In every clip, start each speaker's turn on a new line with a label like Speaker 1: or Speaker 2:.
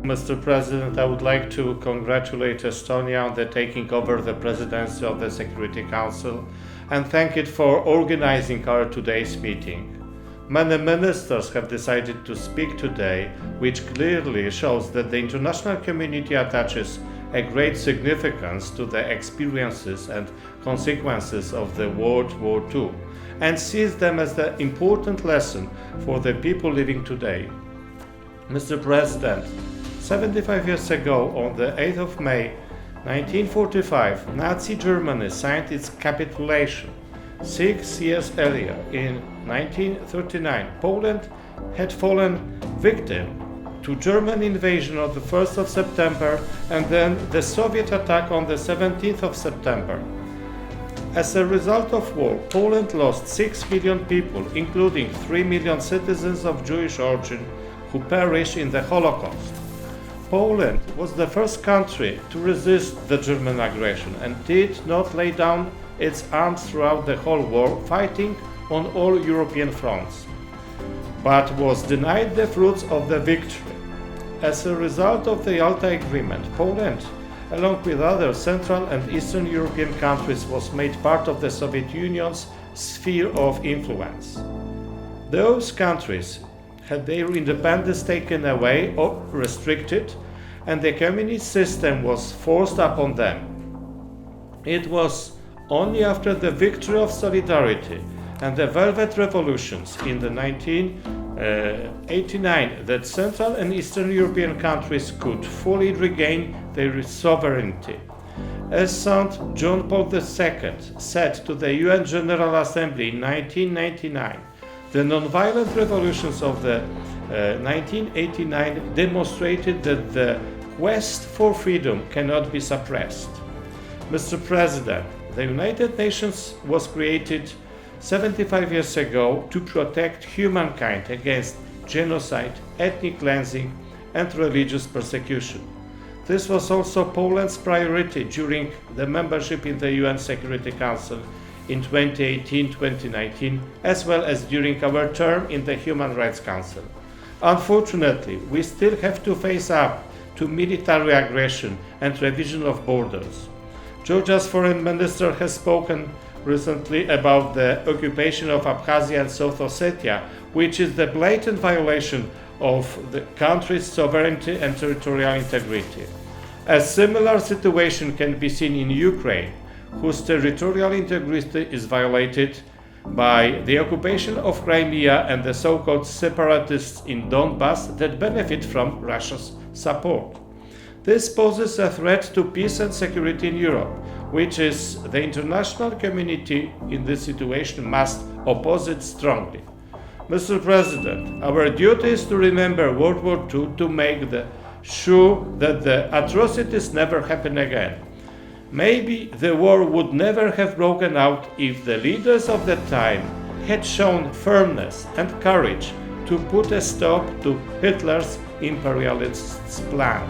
Speaker 1: Mr. President, I would like to congratulate Estonia on the taking over the presidency of the Security Council and thank it for organizing our today's meeting. Many ministers have decided to speak today, which clearly shows that the international community attaches a great significance to the experiences and consequences of the World War II and sees them as the important lesson for the people living today. Mr. President, 75 years ago, on the 8th of May 1945, Nazi Germany signed its capitulation. 6 years earlier, in 1939, Poland had fallen victim to German invasion on the 1st of September and then the Soviet attack on the 17th of September. As a result of war, Poland lost 6 million people, including 3 million citizens of Jewish origin who perished in the Holocaust. Poland was the first country to resist the German aggression and did not lay down its arms throughout the whole war, fighting on all European fronts, but was denied the fruits of the victory. As a result of the Yalta Agreement, Poland, along with other Central and Eastern European countries, was made part of the Soviet Union's sphere of influence. Those countries had their independence taken away or restricted, and the communist system was forced upon them. It was only after the victory of solidarity and the Velvet Revolutions in the 1989 that Central and Eastern European countries could fully regain their sovereignty. As St. John Paul II said to the UN General Assembly in 1999, the nonviolent revolutions of the 1989 demonstrated that the quest for freedom cannot be suppressed. Mr. President, the United Nations was created 75 years ago to protect humankind against genocide, ethnic cleansing, and religious persecution. This was also Poland's priority during the membership in the UN Security Council in 2018-2019, as well as during our term in the Human Rights Council. Unfortunately, we still have to face up to military aggression and revision of borders. Georgia's foreign minister has spoken recently about the occupation of Abkhazia and South Ossetia, which is the blatant violation of the country's sovereignty and territorial integrity. A similar situation can be seen in Ukraine, whose territorial integrity is violated by the occupation of Crimea and the so-called separatists in Donbass that benefit from Russia's support. This poses a threat to peace and security in Europe, which is the international community in this situation must oppose it strongly. Mr. President, our duty is to remember World War II to make sure that the atrocities never happen again. Maybe the war would never have broken out if the leaders of the time had shown firmness and courage to put a stop to Hitler's imperialists' plan.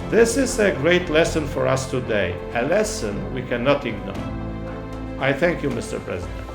Speaker 1: This is a great lesson for us today, a lesson we cannot ignore. I thank you, Mr. President.